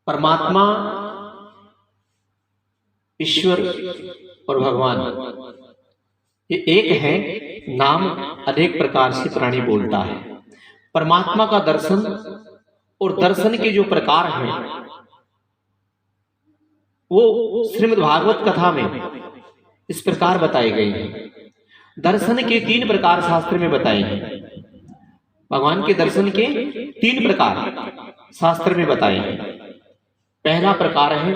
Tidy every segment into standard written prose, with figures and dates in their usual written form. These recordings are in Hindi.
परमात्मा, ईश्वर और भगवान ये एक है, नाम अनेक प्रकार से प्राणी बोलता है। परमात्मा का दर्शन और दर्शन के जो प्रकार हैं वो श्रीमद् भागवत कथा में इस प्रकार बताए गए हैं। दर्शन के 3 प्रकार शास्त्र में बताए हैं। भगवान के दर्शन के 3 प्रकार शास्त्र में बताए हैं। पहला प्रकार है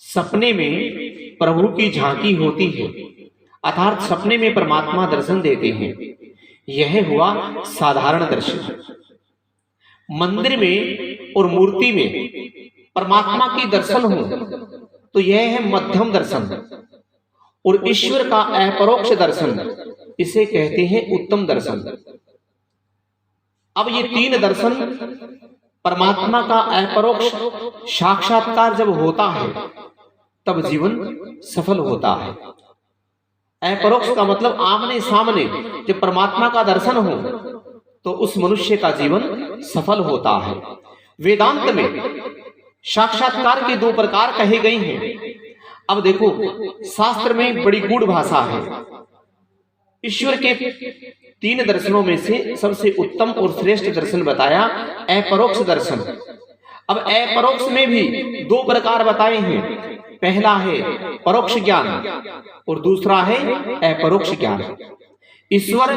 सपने में प्रभु की झांकी होती है, अर्थात सपने में परमात्मा दर्शन देते हैं। यह हुआ साधारण दर्शन। मंदिर में और मूर्ति में परमात्मा की दर्शन हो तो यह है मध्यम दर्शन, और ईश्वर का अपरोक्ष दर्शन इसे कहते हैं उत्तम दर्शन। अब ये 3 दर्शन, परमात्मा का अपरोक्ष साक्षात्कार जब होता है तब जीवन सफल होता है। अपरोक्ष का मतलब आमने सामने जब परमात्मा का दर्शन हो तो उस मनुष्य का जीवन सफल होता है। वेदांत में साक्षात्कार के 2 प्रकार कहे गए हैं। अब देखो, शास्त्र में बड़ी गूढ़ भाषा है। ईश्वर के 3 दर्शनों में से सबसे उत्तम और श्रेष्ठ दर्शन बताया अपरोक्ष दर्शन। अब अपरोक्ष में भी 2 प्रकार बताए हैं। पहला है परोक्ष ज्ञान और दूसरा है अपरोक्ष ज्ञान। ईश्वर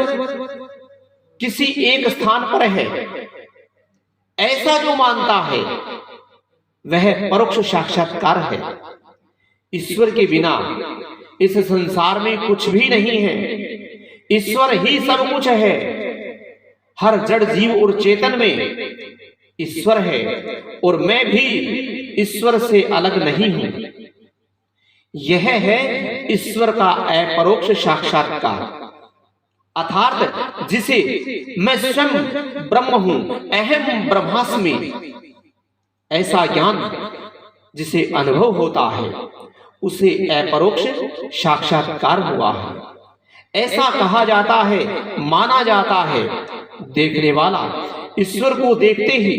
किसी एक स्थान पर है ऐसा जो मानता है वह परोक्ष साक्षात्कार है। ईश्वर के बिना इस संसार में कुछ भी नहीं है। ईश्वर ही सब कुछ है। हर जड़ जीव और चेतन में ईश्वर है, और मैं भी ईश्वर से अलग नहीं हूं। यह है ईश्वर का अपरोक्ष साक्षात्कार, अर्थात जिसे मैं स्वयं ब्रह्म हूं, अहम ब्रह्मास्मि, ऐसा ज्ञान जिसे अनुभव होता है उसे अपरोक्ष साक्षात्कार हुआ है। ऐसा कहा जाता है, माना जाता है, देखने वाला ईश्वर को देखते ही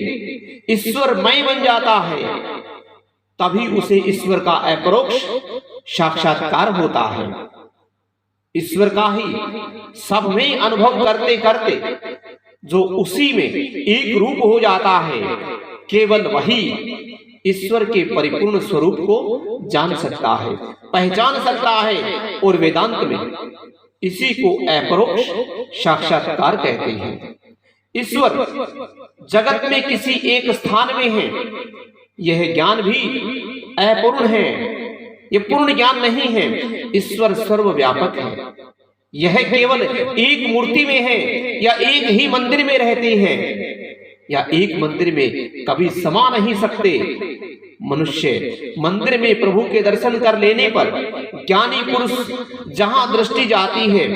ईश्वरमय बन जाता है, तभी उसे ईश्वर का अपरोक्ष साक्षात्कार होता है। ईश्वर का ही सब में अनुभव करते करते जो उसी में एक रूप हो जाता है, केवल वही ईश्वर के परिपूर्ण स्वरूप को जान सकता है, पहचान सकता है, और वेदांत में इसी को अपरोक्ष साक्षात्कार कहते हैं। ईश्वर जगत में किसी एक स्थान में है, यह ज्ञान भी अपूर्ण है, यह पूर्ण ज्ञान नहीं है। ईश्वर सर्वव्यापक है। यह केवल एक मूर्ति में है, या एक ही मंदिर में रहते हैं, या एक मंदिर में कभी समा नहीं सकते। मनुष्य मंदिर में प्रभु के दर्शन कर लेने पर ज्ञानी पुरुष जहां दृष्टि जाती है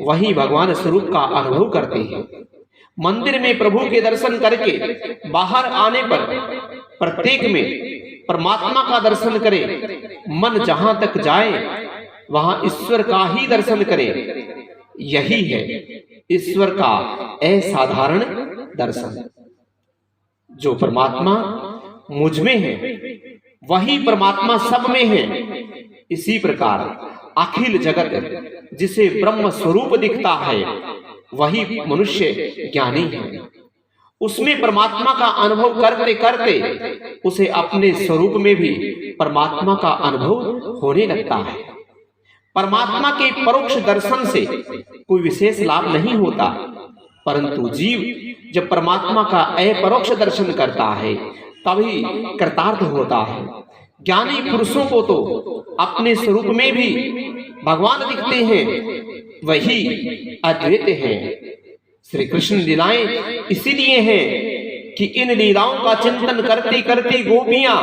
वही भगवान स्वरूप का अनुभव करते हैं। मंदिर में प्रभु के दर्शन करके बाहर आने पर प्रत्येक में परमात्मा का दर्शन करे। मन जहां तक जाए वहां ईश्वर का ही दर्शन करे। यही है ईश्वर का असाधारण दर्शन। जो परमात्मा मुझ में है वही परमात्मा सब में है। इसी प्रकार अखिल जगत जिसे ब्रह्म स्वरूप दिखता है वही मनुष्य ज्ञानी है। उसमें परमात्मा का अनुभव करते करते उसे अपने स्वरूप में भी परमात्मा का अनुभव होने लगता है। परमात्मा के परोक्ष दर्शन से कोई विशेष लाभ नहीं होता, परंतु जीव जब परमात्मा का अपरोक्ष दर्शन करता है तभी कृतार्थ होता है। ज्ञानी पुरुषों को तो अपने स्वरूप में भी भगवान दिखते हैं, वही अद्वैत है। श्री कृष्ण लीलाएं इसीलिए हैं कि इन लीलाओं का चिंतन करते करते गोपियां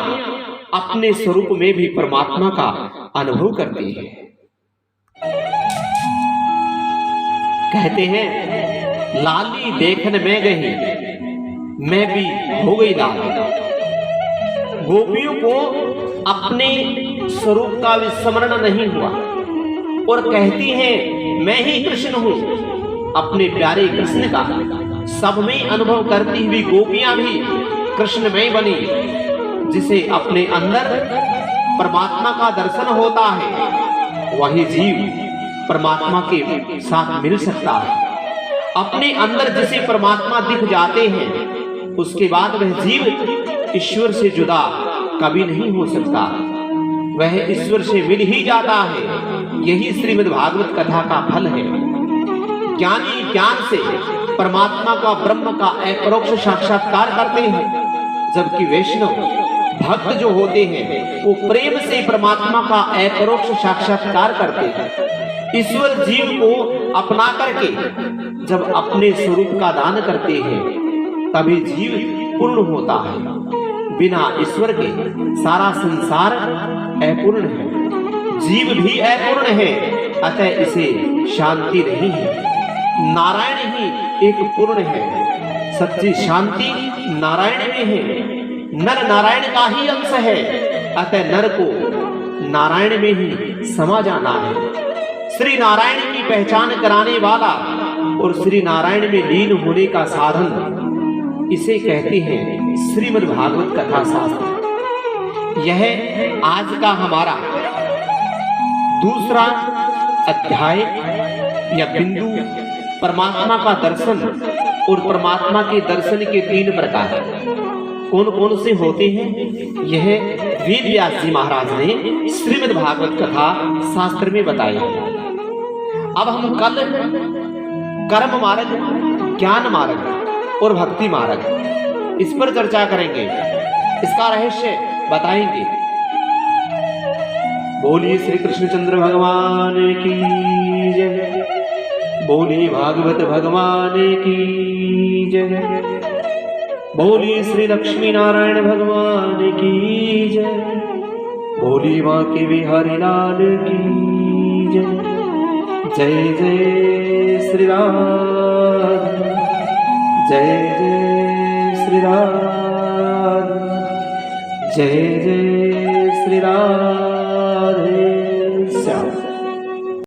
अपने स्वरूप में भी परमात्मा का अनुभव करती हैं। कहते हैं लाली देखन में गई, मैं भी हो गई लाल। गोपियों को अपने स्वरूप का विस्मरण नहीं हुआ और कहती हैं मैं ही कृष्ण हूं। अपने प्यारे कृष्ण का सब में अनुभव करती हुई गोपियां भी कृष्णमय बनी। जिसे अपने अंदर परमात्मा का दर्शन होता है, वही जीव परमात्मा के साथ मिल सकता है। अपने अंदर जिसे परमात्मा दिख जाते हैं, उसके बाद वह जीव ईश्वर से जुदा कभी नहीं हो सकता, वह ईश्वर से मिल ही जाता है। यही श्रीमद् भागवत कथा का फल है। ज्ञानी ज्ञान से परमात्मा का, ब्रह्म का अपरोक्ष साक्षात्कार करते हैं, जबकि वैष्णव भक्त जो होते हैं वो प्रेम से परमात्मा का अपरोक्ष साक्षात्कार करते हैं। ईश्वर जीव को अपना करके जब अपने स्वरूप का दान करते हैं, तभी जीव पूर्ण होता है। बिना ईश्वर के सारा संसार अपूर्ण है, जीव भी अपूर्ण है, अतः इसे शांति नहीं है। नारायण ही एक पूर्ण है, सच्ची शांति नारायण में है। नर नारायण का ही अंश है, अतः नर को नारायण में ही समा जाना है। श्री नारायण की पहचान कराने वाला और श्री नारायण में लीन होने का साधन, इसे कहते हैं श्रीमद् भागवत कथा शास्त्र। यह आज का हमारा दूसरा अध्याय या बिंदु, परमात्मा का दर्शन और परमात्मा के दर्शन के 3 प्रकार कौन कौन से होते हैं, यह वेद व्यास जी महाराज ने श्रीमद् भागवत कथा शास्त्र में बताया है। अब हम कल कर्म मार्ग, ज्ञान मार्ग और भक्ति मार्ग, इस पर चर्चा करेंगे, इसका रहस्य बताएंगे। बोलिए श्री कृष्णचंद्र भगवान की जय, बोलिए भागवत भगवान की जय, बोलिए श्री लक्ष्मी नारायण भगवान की जय, बोलिए माँ के बिहारी लाल की जय। जय जय श्री राम, जय जय श्री राम, जय जय श्री राधे।